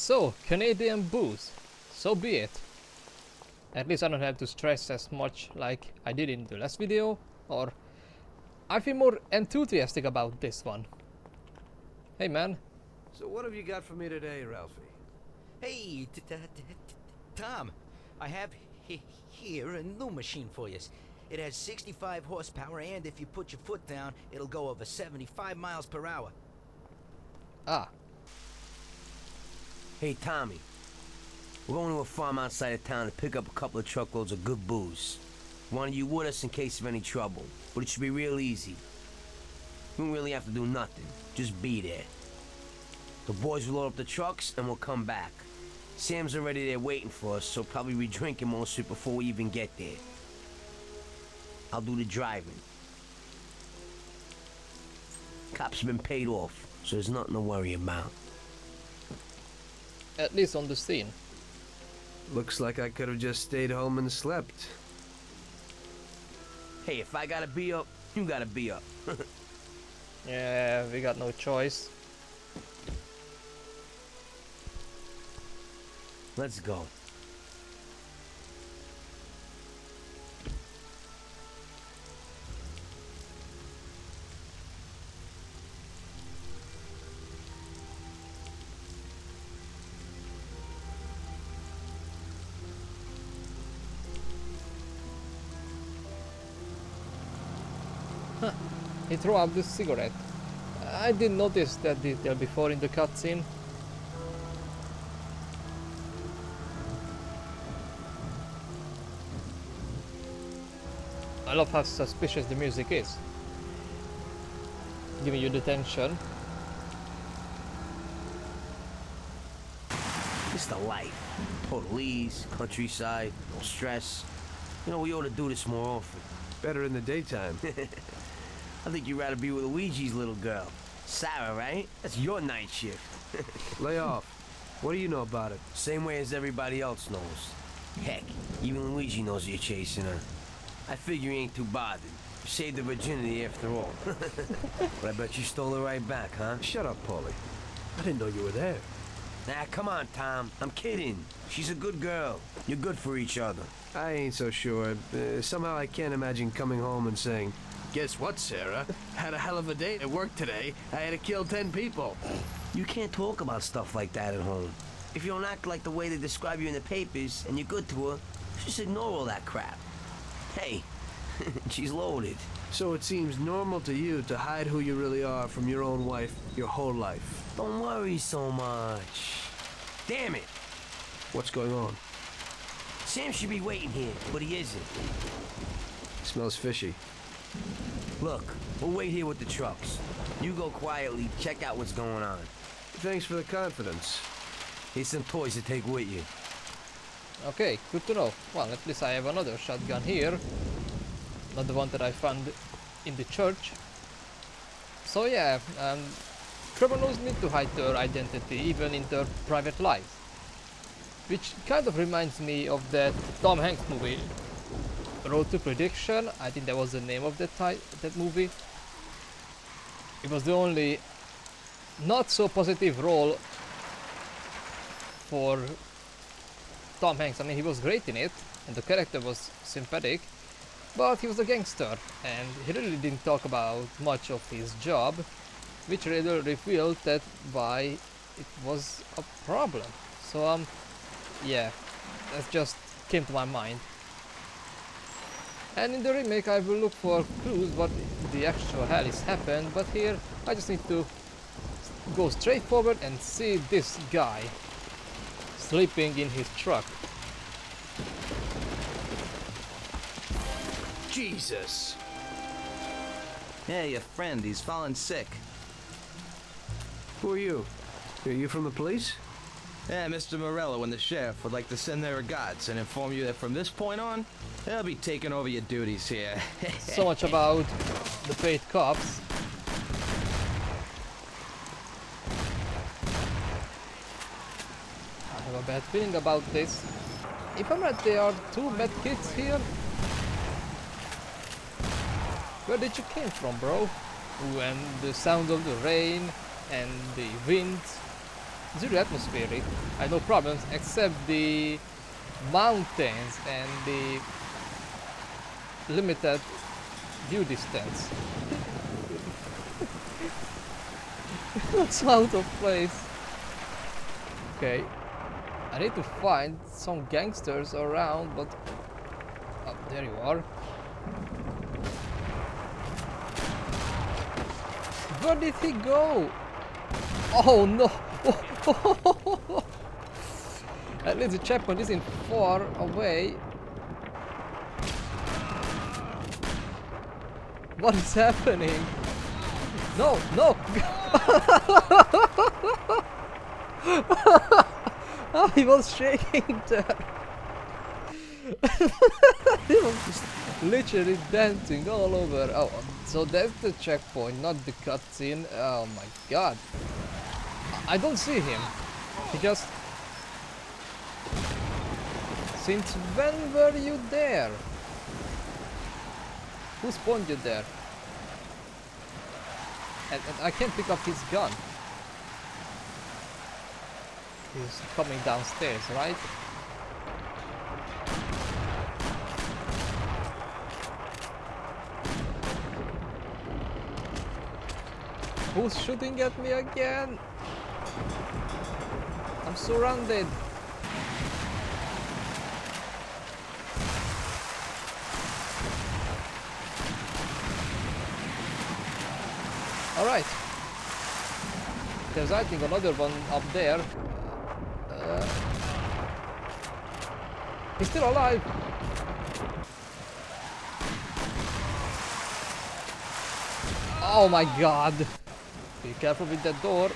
So, Canadian booze. So be it. At least I don't have to stress as much like I did in the last video, or I feel more enthusiastic about this one. Hey man. So what have you got for me today, Ralphie? Hey, Tom, I have here a new machine for you. It has 65 horsepower, and if you put your foot down, it'll go over 75 miles per hour. Ah. Hey, Tommy. We're going to a farm outside of town to pick up a couple of truckloads of good booze. Wanted you with us in case of any trouble, but it should be real easy. We don't really have to do nothing, just be there. The boys will load up the trucks and we'll come back. Sam's already there waiting for us, so probably be drinking most of it before we even get there. I'll do the driving. Cops have been paid off, so there's nothing to worry about. At least on the scene. Looks like I could have just stayed home and slept. Hey, if I gotta be up, you gotta be up. Yeah, we got no choice. Let's go. He threw out this cigarette. I didn't notice that detail before in the cutscene. I love how suspicious the music is. Giving you the tension. It's the life. Police, countryside, no stress. You know, we ought to do this more often. Better in the daytime. I think you'd rather be with Luigi's little girl. Sarah, right? That's your night shift. Lay off. What do you know about it? Same way as everybody else knows. Heck, even Luigi knows you're chasing her. I figure you ain't too bothered. You saved her virginity after all. But I bet you stole her right back, huh? Shut up, Paulie. I didn't know you were there. Nah, come on, Tom. I'm kidding. She's a good girl. You're good for each other. I ain't so sure. Somehow I can't imagine coming home and saying, "Guess what, Sarah? Had a hell of a day at work today. I had to kill 10 people." You can't talk about stuff like that at home. If you don't act like the way they describe you in the papers and you're good to her, just ignore all that crap. Hey, she's loaded. So it seems normal to you to hide who you really are from your own wife your whole life. Don't worry so much. Damn it! What's going on? Sam should be waiting here, but he isn't. Smells fishy. Look, we'll wait here with the trucks. You go quietly, check out what's going on. Thanks for the confidence. Here's some toys to take with you. Okay, good to know. Well, at least I have another shotgun here. Not the one that I found in the church. So yeah, criminals need to hide their identity even in their private lives. Which kind of reminds me of that Tom Hanks movie, Road to Prediction. I think that was the name of that movie. It was the only not so positive role for Tom Hanks. I mean, he was great in it, and the character was sympathetic, but he was a gangster, and he really didn't talk about much of his job, which really revealed that why it was a problem. So yeah, that just came to my mind. And in the remake I will look for clues what the actual hell is happened, but here I just need to go straight forward and see this guy sleeping in his truck. Jesus! Hey, a friend, he's fallen sick. Who are you? Are you from the police? Yeah, Mr. Morello and the sheriff would like to send their regards and inform you that from this point on, they'll be taking over your duties here. So much about the paid cops. I have a bad feeling about this. If I'm right, there are two med kids here. Where did you came from, bro? Ooh, and the sound of the rain and the wind. zero atmospheric. I had no problems except the mountains and the limited view distance. That's out of place. Okay, I need to find some gangsters around, but oh, there you are. Where did he go? Oh no! At least the checkpoint isn't far away. What is happening? No, no! Oh, he was shaking there. He was just literally dancing all over. Oh, so that's the checkpoint, not the cutscene. Oh my god. I don't see him. He just... Since when were you there? Who spawned you there? And I can't pick up his gun. He's coming downstairs, right? Who's shooting at me again? I'm surrounded. Alright. There's I think another one up there. He's still alive. Oh my god. Be careful with that door.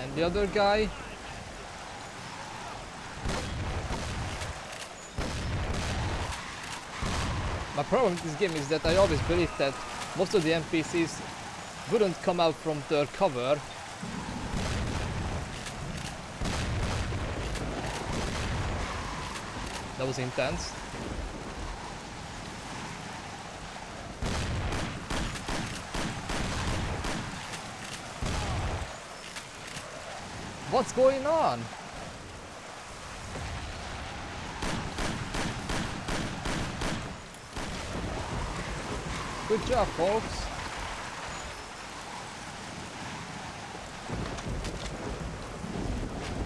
And the other guy. My problem with this game is that I always believe that most of the NPCs wouldn't come out from their cover. That was intense. What's going on? Good job, folks.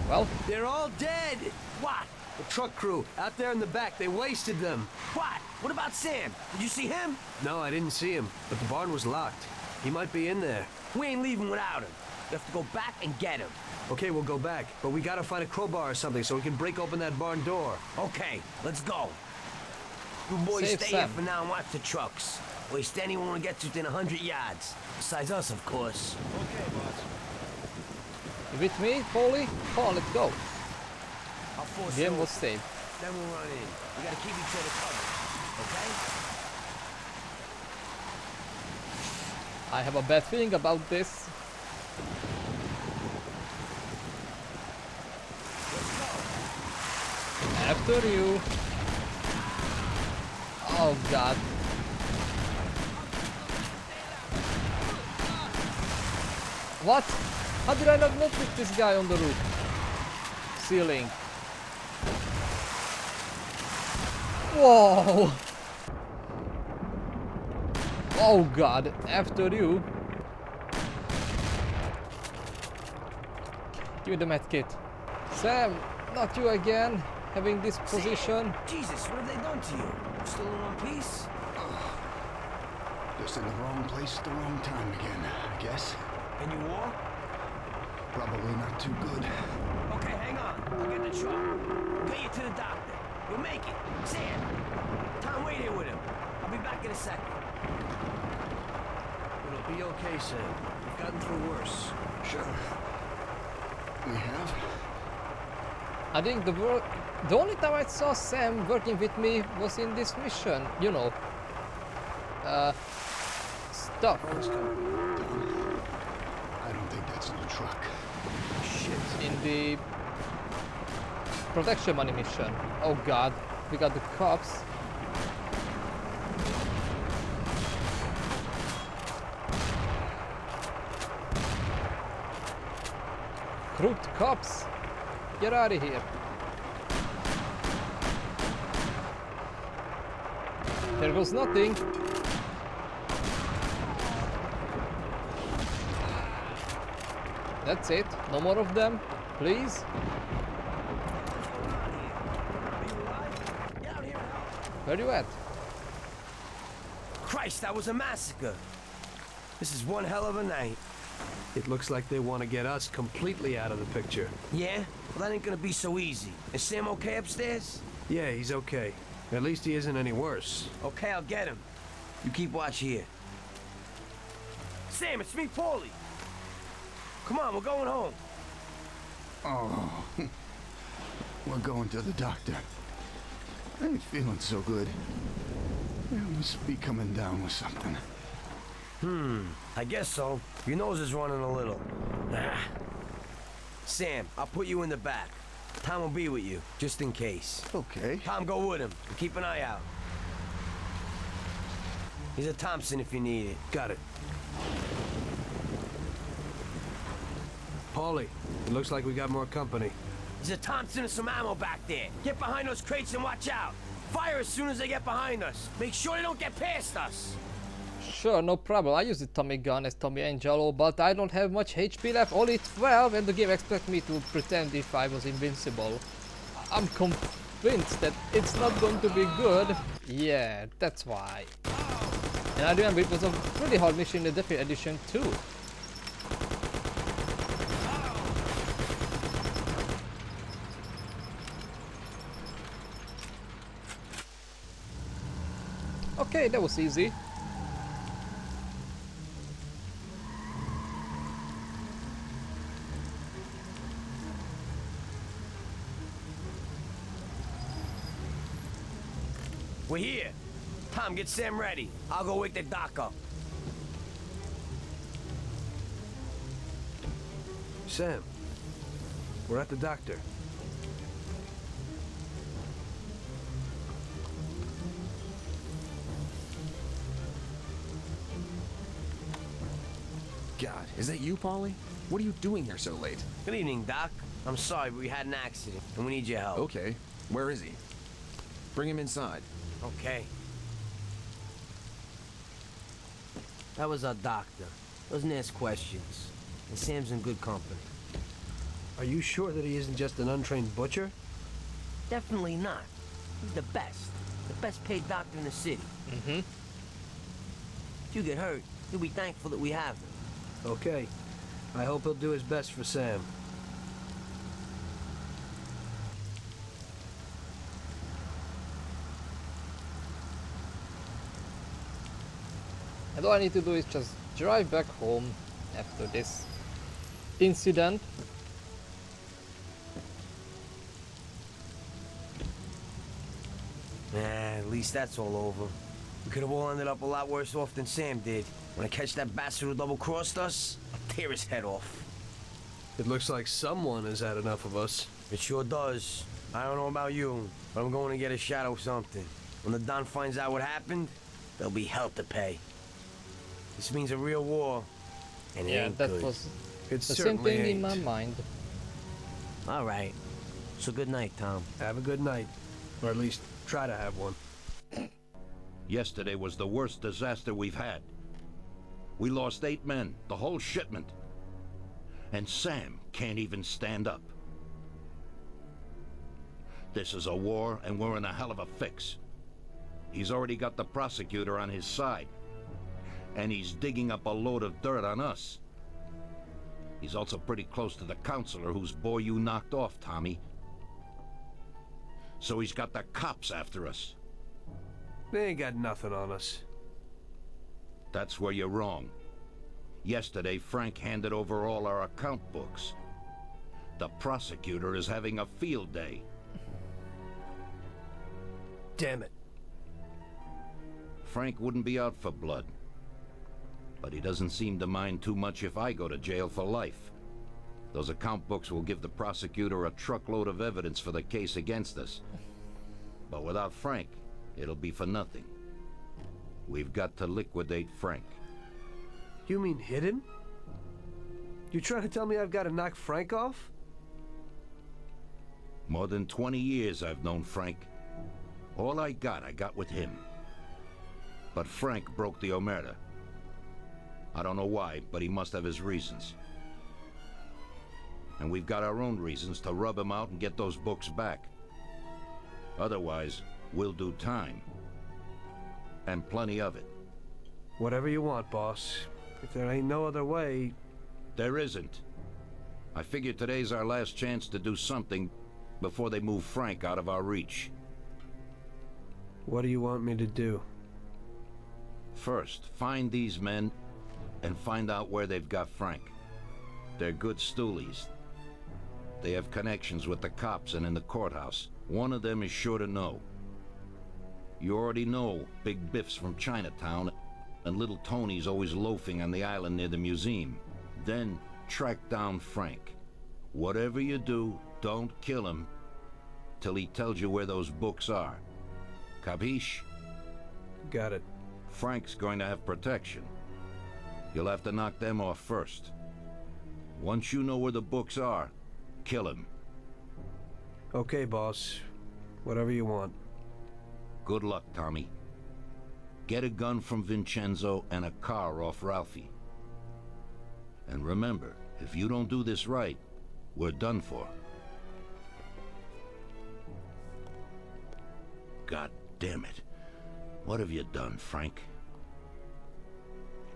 Well, They're all dead! What? The truck crew, out there in the back, they wasted them. What? What about Sam? Did you see him? No, I didn't see him, but the barn was locked. He might be in there. We ain't leaving without him. We have to go back and get him. Okay, we'll go back, but we gotta find a crowbar or something so we can break open that barn door. Okay, let's go. You boys Save stay Sam. here for now and watch the trucks. Waste anyone who gets within 100 yards. Besides us, of course. you with me, Polly? Come on, let's go. I'll force Game you. was saved. Then we'll run in. We gotta keep each other covered. Okay? I have a bad feeling about this. After you. Oh god. What? How did I not notice this guy on the roof? Ceiling. Whoa! Oh god, after you. Give me the med kit. Sam, not you again, having this position. Jesus, what have they done to you? Still in one piece? Just in the wrong place at the wrong time again, I guess. And you walk? Probably not too good. Okay, hang on. I'll get the truck. Get you to the doctor. You'll make it. Sam! Tom, wait here with him. I'll be back in a second. It'll be okay, Sam. We've gotten through worse. Sure. We have? I think the only time I saw Sam working with me was in this mission, you know. Stuff. Oh, it's coming. I don't think that's no truck. Shit. In the protection money mission. Oh god, we got the cops. Truth, cops! Get out of here. There goes nothing. That's it. No more of them, please. Where you at? Christ, that was a massacre. This is one hell of a night. It looks like they want to get us completely out of the picture. Yeah? Well, that ain't gonna be so easy. Is Sam okay upstairs? Yeah, he's okay. At least he isn't any worse. Okay, I'll get him. You keep watch here. Sam, it's me, Paulie. Come on, we're going home. Oh, we're going to the doctor. I ain't feeling so good. I must be coming down with something. I guess so. Your nose is running a little. Ah. Sam, I'll put you in the back. Tom will be with you, just in case. Okay. Tom, go with him. And keep an eye out. He's a Thompson if you need it. Got it. Paulie, it looks like we got more company. There's a Thompson and some ammo back there. Get behind those crates and watch out. Fire as soon as they get behind us. Make sure they don't get past us. Sure, no problem. I use the Tommy gun as Tommy Angelo, but I don't have much HP left, only 12, and the game expects me to pretend if I was invincible. I'm convinced that it's not going to be good. Yeah, that's why. And I remember it was a really hard mission in the Definitive Edition too. Okay, that was easy. We're here. Tom, get Sam ready. I'll go wake the doc up. Sam, we're at the doctor. God, is that you, Paulie? What are you doing here so late? Good evening, Doc. I'm sorry, but we had an accident, and we need your help. Okay, where is he? Bring him inside. Okay. That was our doctor. Doesn't ask questions. And Sam's in good company. Are you sure that he isn't just an untrained butcher? Definitely not. He's the best. The best paid doctor in the city. Mm-hmm. If you get hurt, you'll be thankful that we have him. Okay. I hope he'll do his best for Sam. And all I need to do is just drive back home after this incident. At least that's all over. We could have all ended up a lot worse off than Sam did. When I catch that bastard who double-crossed us, I'll tear his head off. It looks like someone has had enough of us. It sure does. I don't know about you, but I'm going to get a shot of something. When the Don finds out what happened, there'll be hell to pay. This means a real war, and it Yeah, ain't that good. was It the same certainly thing in ain't. my mind. All right. So good night, Tom. Have a good night. Or at least try to have one. Yesterday was the worst disaster we've had. We lost 8 men, the whole shipment. And Sam can't even stand up. This is a war, and we're in a hell of a fix. He's already got the prosecutor on his side. And he's digging up a load of dirt on us. He's also pretty close to the counselor whose boy you knocked off, Tommy. So he's got the cops after us. They ain't got nothing on us. That's where you're wrong. Yesterday, Frank handed over all our account books. The prosecutor is having a field day. Damn it. Frank wouldn't be out for blood. But he doesn't seem to mind too much if I go to jail for life. Those account books will give the prosecutor a truckload of evidence for the case against us. But without Frank, it'll be for nothing. We've got to liquidate Frank. You mean hit him? You trying to tell me I've got to knock Frank off? More than 20 years I've known Frank. All I got with him. But Frank broke the Omerta. I don't know why, but he must have his reasons. And we've got our own reasons to rub him out and get those books back. Otherwise, we'll do time. And plenty of it. Whatever you want, boss. If there ain't no other way... There isn't. I figure today's our last chance to do something before they move Frank out of our reach. What do you want me to do? First, find these men and find out where they've got Frank. They're good stoolies. They have connections with the cops and in the courthouse. One of them is sure to know. You already know Big Biff's from Chinatown, and Little Tony's always loafing on the island near the museum. Then track down Frank. Whatever you do, don't kill him till he tells you where those books are. Capiche? Got it. Frank's going to have protection. You'll have to knock them off first. Once you know where the books are, kill him. Okay, boss. Whatever you want. Good luck, Tommy. Get a gun from Vincenzo and a car off Ralphie. And remember, if you don't do this right, we're done for. God damn it. What have you done, Frank?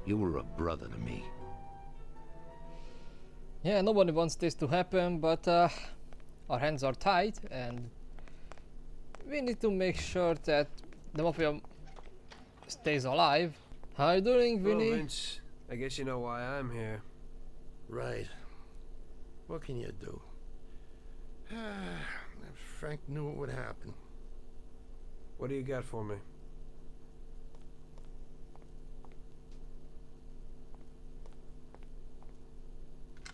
You were a brother to me. Yeah, nobody wants this to happen, but our hands are tied and we need to make sure that the Mafia stays alive. How are you doing, Vinny? Well, Vince, I guess you know why I'm here. Right. What can you do? If Frank knew what would happen. What do you got for me?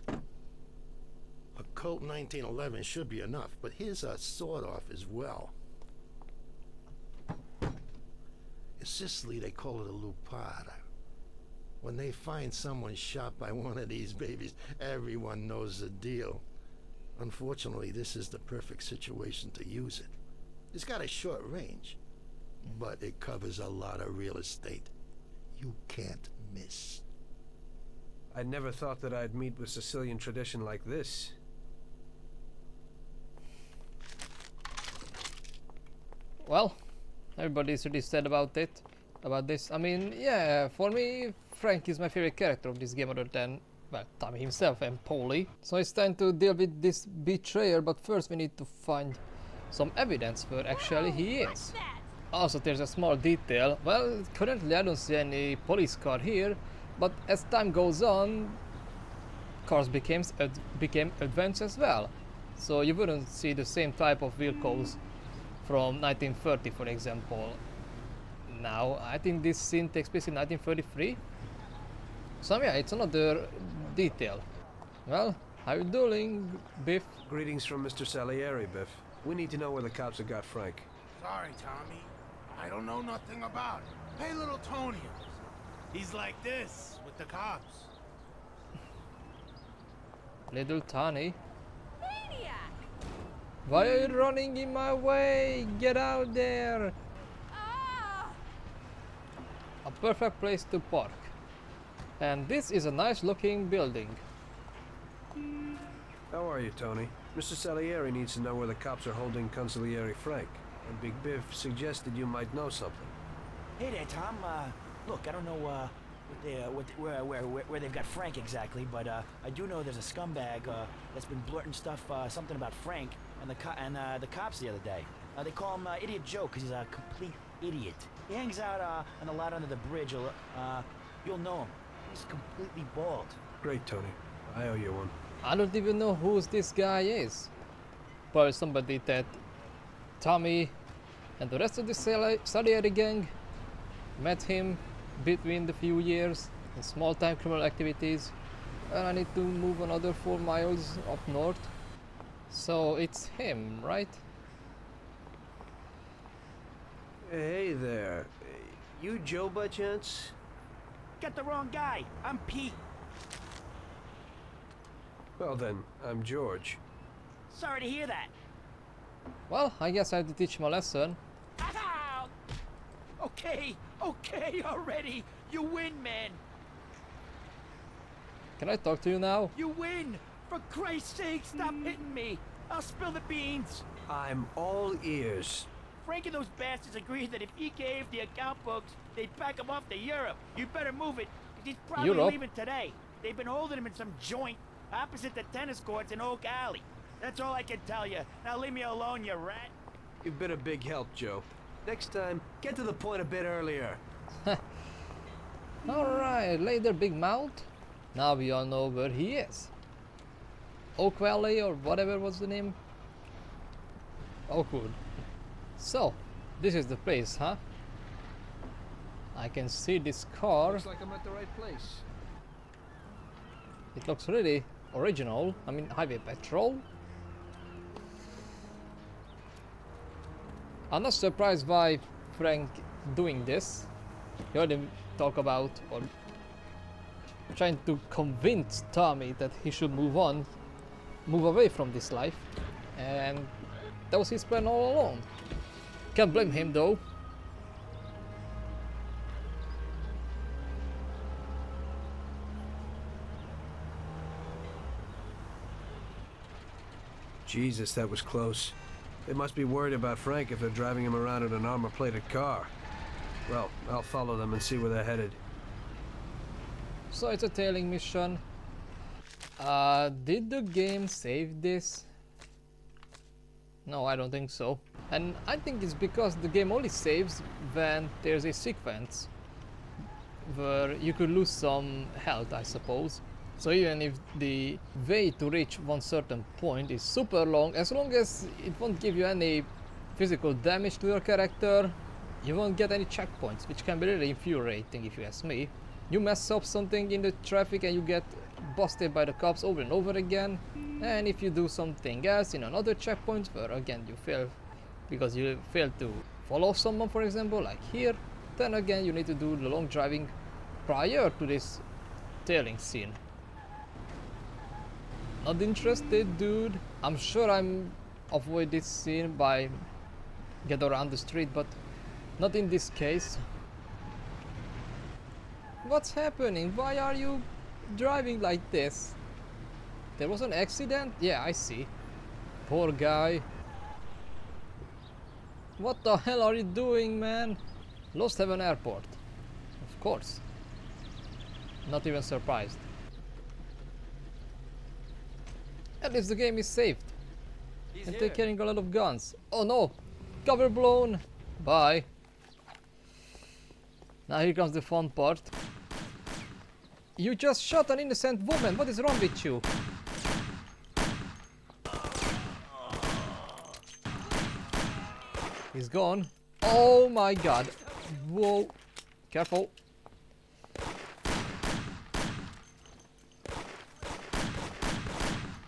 A Colt 1911 should be enough, but here's a sawed-off as well. In Sicily, they call it a lupara. When they find someone shot by one of these babies, everyone knows the deal. Unfortunately, this is the perfect situation to use it. It's got a short range, but it covers a lot of real estate. You can't miss. I never thought that I'd meet with Sicilian tradition like this. Well, everybody's really sad about it. About this. I mean, yeah, for me, Frank is my favorite character of this game other than, well, Tommy himself and Paulie. So it's time to deal with this betrayer, but first we need to find some evidence where actually he is. Also, there's a small detail. Well, currently I don't see any police car here, but as time goes on, cars became advanced as well. So you wouldn't see the same type of vehicles from 1930, for example. Now, I think this scene takes place in 1933. So yeah, it's another detail. Well, how you doing, Biff? Greetings from Mr. Salieri, Biff. We need to know where the cops have got Frank. Sorry, Tommy. I don't know nothing about it. Hey, little Tony. He's like this with the cops. Little Tony. Why are you running in my way? Get out there! A perfect place to park. And this is a nice looking building. How are you, Tony? Mr. Salieri needs to know where the cops are holding Consigliere Frank. And Big Biff suggested you might know something. Hey there, Tom. Look, I don't know where they've got Frank exactly, but I do know there's a scumbag that's been blurting stuff, something about Frank and the cops the other day. They call him Idiot Joe because he's a complete idiot. He hangs out on the lot under the bridge. You'll know him. He's completely bald. Great, Tony. I owe you one. I don't even know who this guy is. Probably somebody that Tommy and the rest of the Salieri gang met him between the few years in small-time criminal activities, and I need to move another 4 miles up north. So it's him, right? Hey there. You Joe by chance? Got the wrong guy. I'm Pete. Well then, I'm George. Sorry to hear that. Well, I guess I have to teach him a lesson. Ow! Okay, okay already. You win, man. Can I talk to you now? You win. For Christ's sake, stop hitting me. I'll spill the beans. I'm all ears. Frank and those bastards agreed that if he gave the account books, they'd pack him off to Europe. You better move it, 'cause he's probably Europe? leaving today. They've been holding him in some joint opposite the tennis courts in Oak Alley. That's all I can tell you. Now leave me alone, you rat. You've been a big help, Joe. Next time, get to the point a bit earlier. Alright, later Big Mouth. Now we all know where he is. Oak Valley or whatever was the name. Oakwood. So, this is the place, huh? I can see this car. Looks like I'm at the right place. It looks really original. I mean, highway patrol. I'm not surprised why Frank doing this. You heard him talk about or trying to convince Tommy that he should move on, move away from this life, and that was his plan all along. Can't blame him though. Jesus, that was close. They must be worried about Frank if they're driving him around in an armor-plated car. Well, I'll follow them and see where they're headed. So it's a tailing mission. Did the game save this? No, I don't think so. And I think it's because the game only saves when there's a sequence where you could lose some health, I suppose. So even if the way to reach one certain point is super long, as long as it won't give you any physical damage to your character, you won't get any checkpoints, which can be really infuriating if you ask me. You mess up something in the traffic and you get busted by the cops over and over again, and if you do something else in another checkpoint where again you fail because you failed to follow someone, for example, like here, then again you need to do the long driving prior to this tailing scene. Not interested, dude. I'm sure I'm avoid this scene by get around the street, but not in this case. What's happening? Why are you driving like this? There was an accident? Yeah, I see. Poor guy. What the hell are you doing, man? Lost Heaven Airport. Of course. Not even surprised. At least the game is saved. And they're carrying a lot of guns. Oh no! Cover blown! Bye. Now here comes the fun part. You just shot an innocent woman. What is wrong with you? He's gone. Oh my god. Whoa. Careful.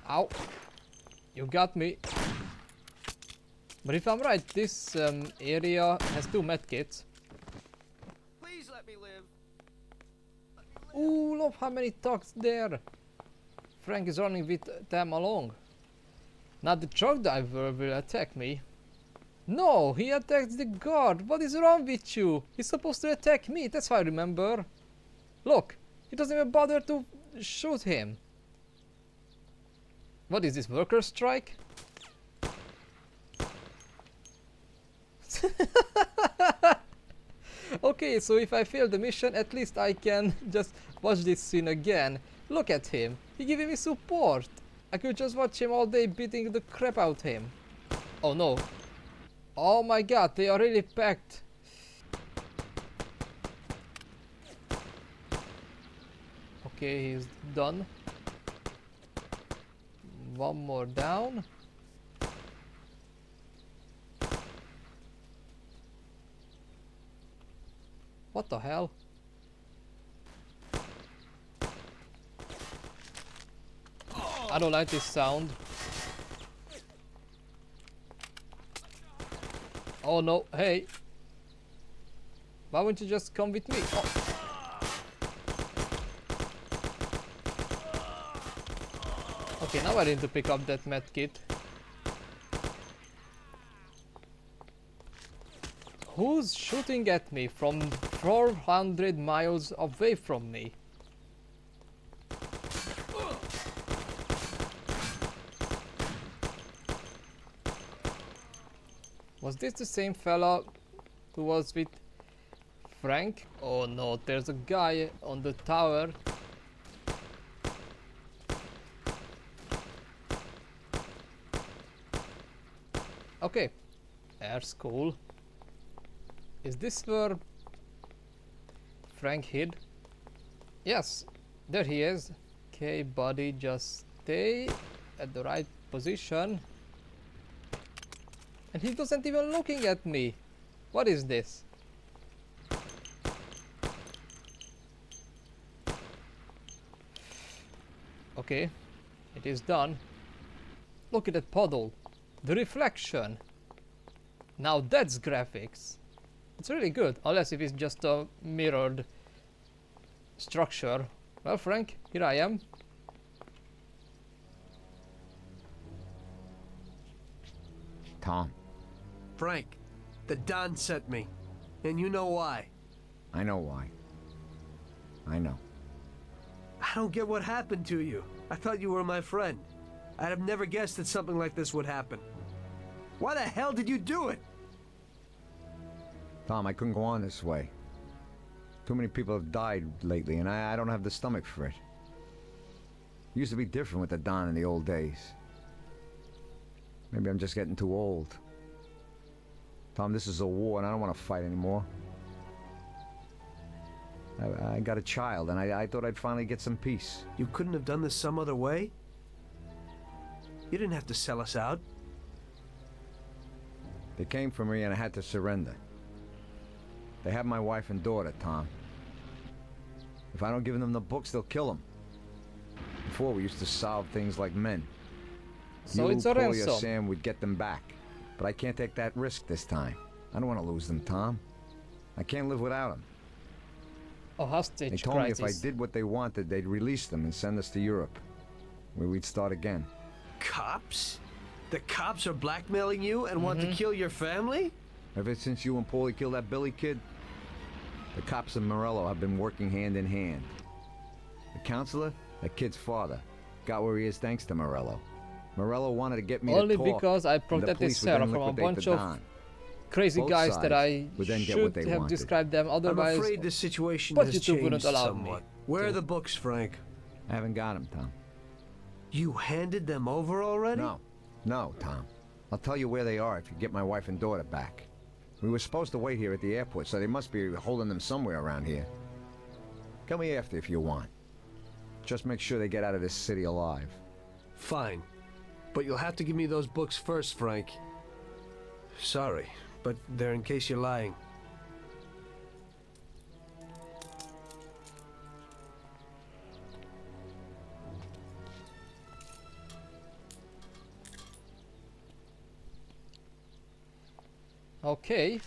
Ow. You got me. But if I'm right, this area has 2 medkits. Please let me live. Ooh, look how many thugs there. Frank is running with them along. Now the truck driver will attack me. No, he attacks the guard. What is wrong with you? He's supposed to attack me, that's how I remember. Look, he doesn't even bother to shoot him. What is this, worker strike? Okay, so if I fail the mission, at least I can just watch this scene again. Look at him, he giving me support. I could just watch him all day beating the crap out of him. Oh no. Oh my god, they are really packed. Okay, he's done. One more down. What the hell? I don't like this sound. Oh no, hey. Why won't you just come with me? Oh. Okay, now I need to pick up that med kit. Who's shooting at me from 400 miles away from me? Was this the same fella who was with Frank? Oh no, there's a guy on the tower. Okay, air school. Is this where Frank hid? Yes, there he is. Okay, buddy, just stay at the right position. And he doesn't even looking at me. What is this? Okay, it is done. Look at that puddle. The reflection. Now that's graphics. It's really good, unless if it's just a mirrored structure. Well, Frank, here I am. Tom. Frank, the Don sent me. And you know why. I know why. I know. I don't get what happened to you. I thought you were my friend. I'd have never guessed that something like this would happen. Why the hell did you do it? Tom, I couldn't go on this way. Too many people have died lately, and I don't have the stomach for it. It used to be different with the Don in the old days. Maybe I'm just getting too old. Tom, this is a war, and I don't want to fight anymore. I got a child, and I thought I'd finally get some peace. You couldn't have done this some other way? You didn't have to sell us out. They came for me, and I had to surrender. They have my wife and daughter, Tom. If I don't give them the books, they'll kill them. Before, we used to solve things like men. So you, it's a Paulie, or ransom. Sam would get them back. But I can't take that risk this time. I don't want to lose them, Tom. I can't live without them. A hostage They told crisis. me if I did what they wanted, they'd release them and send us to Europe, where we'd start again. Cops? The cops are blackmailing you and want to kill your family? Ever since you and Paulie killed that Billy kid, the cops and Morello have been working hand in hand. The counselor, that kid's father, got where he is thanks to Morello. Morello wanted to get me Only to talk, because I and the protected police would Sarah then from a liquidate bunch the of Don. crazy Both guys that I sides would then get what should they have wanted. described them otherwise. I'm afraid this situation but has YouTube wouldn't changed allow me somewhat. Where are the books, Frank? I haven't got them, Tom. You handed them over already? No, Tom. I'll tell you where they are if you get my wife and daughter back. We were supposed to wait here at the airport, so they must be holding them somewhere around here. Come me after if you want. Just make sure they get out of this city alive. Fine. But you'll have to give me those books first, Frank. Sorry, but they're in case you're lying. Okay.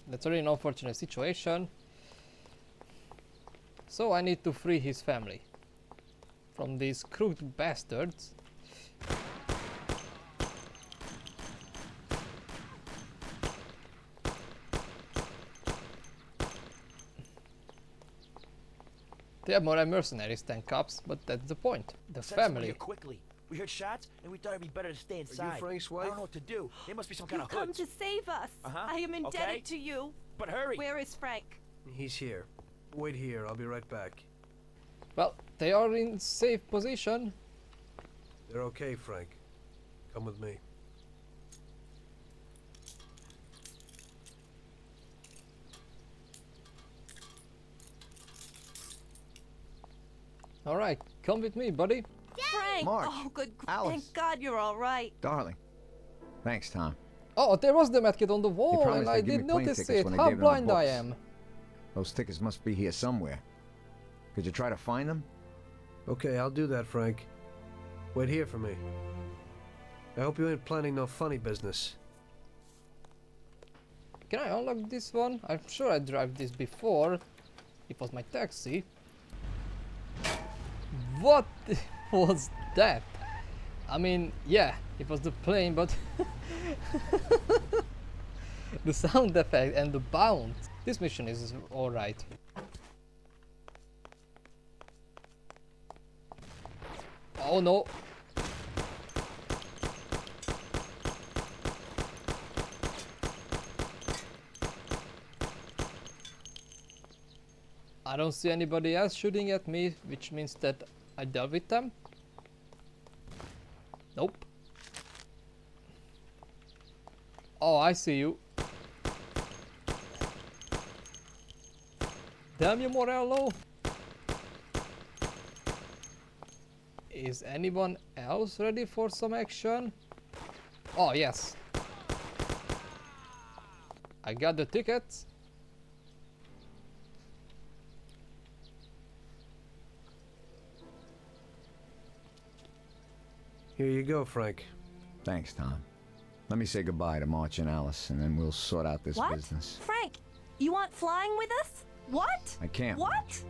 That's really an unfortunate situation. So I need to free his family from these crooked bastards. They are more mercenaries than cops, but that's the point. The Send someone family. here quickly. We heard shots, and we thought it'd be better to stay inside. Frank's I wife? don't know what to do. There must be some kind You've of come hoods. to save us. Uh-huh. I am indebted Okay. to you. But hurry. Where is Frank? He's here. Wait here, I'll be right back. Well, they are in safe position. They're okay, Frank. Come with me. Alright, come with me, buddy. Frank! Mark, Oh, good. Alice. Thank God you're all right. Darling. Thanks, Tom. Oh, there was the medkit on the wall, promised and I they'd give didn't me plane notice tickets it. when I How gave them the blind I books. am. Those tickets must be here somewhere. Could you try to find them? Okay, I'll do that, Frank. Wait here for me. I hope you ain't planning no funny business. Can I unlock this one? I'm sure I drive this before. It was my taxi. What? was that? I mean, yeah, it was the plane, but the sound effect and the bounce. This mission is alright. Oh no! I don't see anybody else shooting at me, which means that I dealt with them. Nope. Oh, I see you. Damn you, Morello! Is anyone else ready for some action? Oh, yes. I got the tickets. Here you go, Frank. Thanks, Tom. Let me say goodbye to March and Alice, and then we'll sort out this What? business. Frank, you want flying with us? What? I can't. What?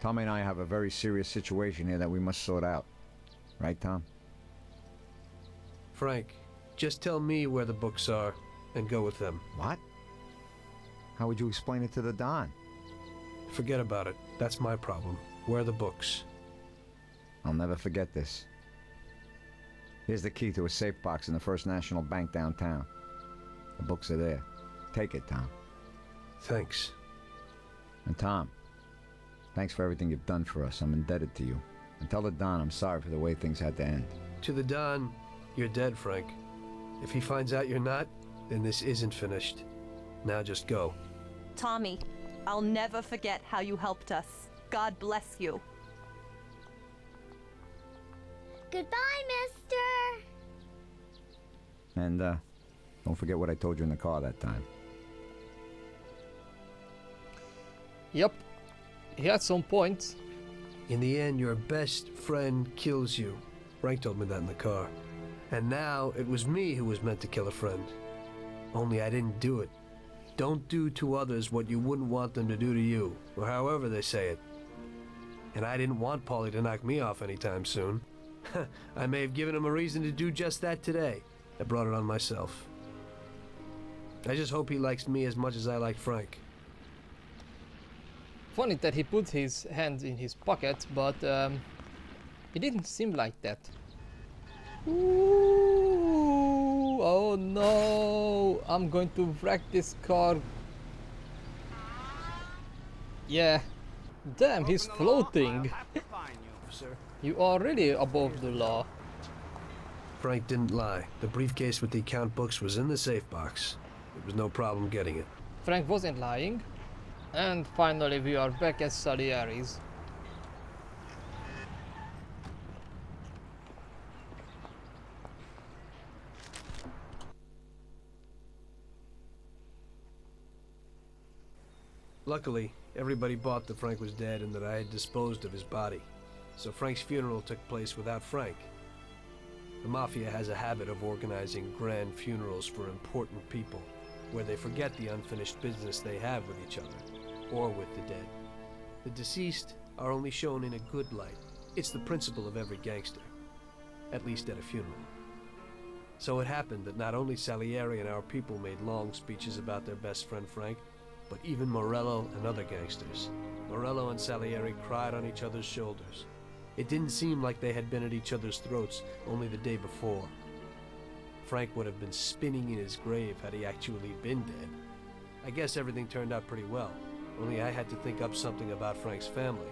Tommy and I have a very serious situation here that we must sort out. Right, Tom? Frank, just tell me where the books are and go with them. What? How would you explain it to the Don? Forget about it. That's my problem. Where are the books? I'll never forget this. Here's the key to a safe box in the First National Bank downtown. The books are there. Take it, Tom. Thanks. And Tom, thanks for everything you've done for us. I'm indebted to you. And tell the Don I'm sorry for the way things had to end. To the Don, you're dead, Frank. If he finds out you're not, then this isn't finished. Now just go. Tommy, I'll never forget how you helped us. God bless you. Goodbye, mister. And, don't forget what I told you in the car that time. Yep. He had some points. In the end, your best friend kills you. Frank told me that in the car. And now, it was me who was meant to kill a friend. Only I didn't do it. Don't do to others what you wouldn't want them to do to you, or however they say it. And I didn't want Paulie to knock me off anytime soon. I may have given him a reason to do just that today. I brought it on myself. I just hope he likes me as much as I like Frank. Funny that he put his hands in his pocket, but it didn't seem like that. Ooh, oh no! I'm going to wreck this car. Yeah. Damn, he's floating. You are really above the law. Frank didn't lie. The briefcase with the account books was in the safe box. It was no problem getting it. Frank wasn't lying. And finally we are back at Salieri's. Luckily, everybody bought that Frank was dead and that I had disposed of his body. So Frank's funeral took place without Frank. The Mafia has a habit of organizing grand funerals for important people, where they forget the unfinished business they have with each other, or with the dead. The deceased are only shown in a good light. It's the principle of every gangster, at least at a funeral. So it happened that not only Salieri and our people made long speeches about their best friend Frank, but even Morello and other gangsters. Morello and Salieri cried on each other's shoulders. It didn't seem like they had been at each other's throats only the day before. Frank would have been spinning in his grave had he actually been dead. I guess everything turned out pretty well, only I had to think up something about Frank's family.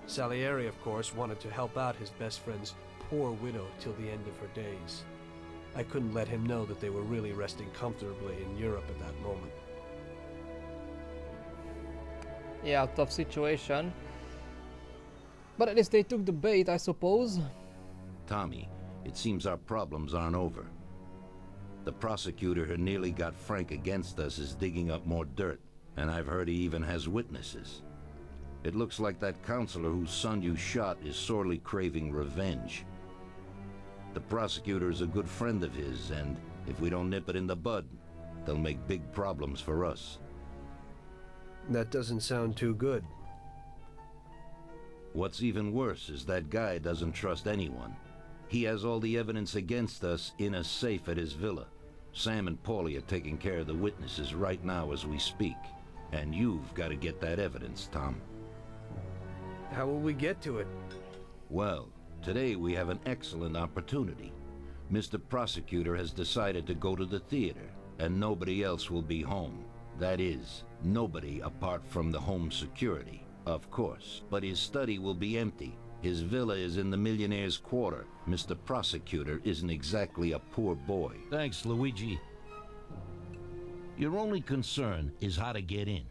Salieri, of course, wanted to help out his best friend's poor widow till the end of her days. I couldn't let him know that they were really resting comfortably in Europe at that moment. Yeah, tough situation. But at least they took the bait, I suppose. Tommy, it seems our problems aren't over. The prosecutor who nearly got Frank against us is digging up more dirt, and I've heard he even has witnesses. It looks like that counselor whose son you shot is sorely craving revenge. The prosecutor is a good friend of his, and if we don't nip it in the bud, they'll make big problems for us. That doesn't sound too good. What's even worse is that guy doesn't trust anyone. He has all the evidence against us in a safe at his villa. Sam and Paulie are taking care of the witnesses right now as we speak. And you've got to get that evidence, Tom. How will we get to it? Well, today we have an excellent opportunity. Mr. Prosecutor has decided to go to the theater, and nobody else will be home. That is, nobody apart from the home security, of course. But his study will be empty. His villa is in the Millionaire's Quarter. Mr. Prosecutor isn't exactly a poor boy. Thanks, Luigi. Your only concern is how to get in.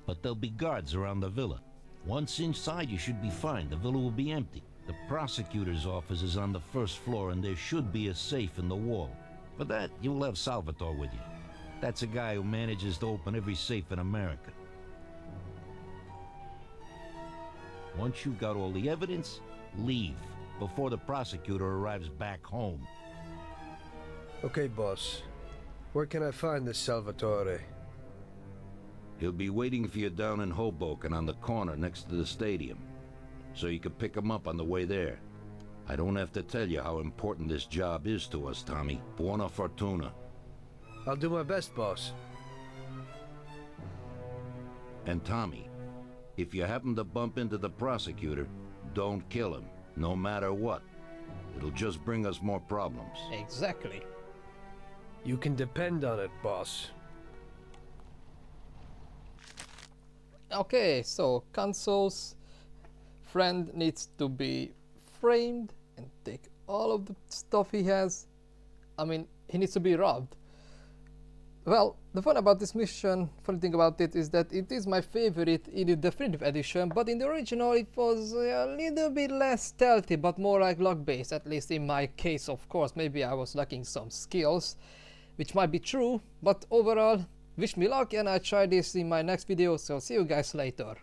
But there'll be guards around the villa. Once inside, you should be fine. The villa will be empty. The prosecutor's office is on the first floor, and there should be a safe in the wall. For that, you'll have Salvatore with you. That's a guy who manages to open every safe in America. Once you've got all the evidence, leave before the prosecutor arrives back home. Okay, boss. Where can I find this Salvatore? He'll be waiting for you down in Hoboken on the corner next to the stadium, so you can pick him up on the way there. I don't have to tell you how important this job is to us, Tommy. Buona fortuna. I'll do my best, boss. And Tommy, if you happen to bump into the prosecutor, don't kill him, no matter what. It'll just bring us more problems. Exactly. You can depend on it, boss. Okay, so Kanso's friend needs to be framed and take all of the stuff he has. I mean, he needs to be robbed. Well, the fun about this mission, funny thing about it, is that it is my favorite in the definitive edition, but in the original it was a little bit less stealthy, but more like luck-based, at least in my case, of course. Maybe I was lacking some skills, which might be true, but overall, wish me luck, and I'll try this in my next video, so see you guys later.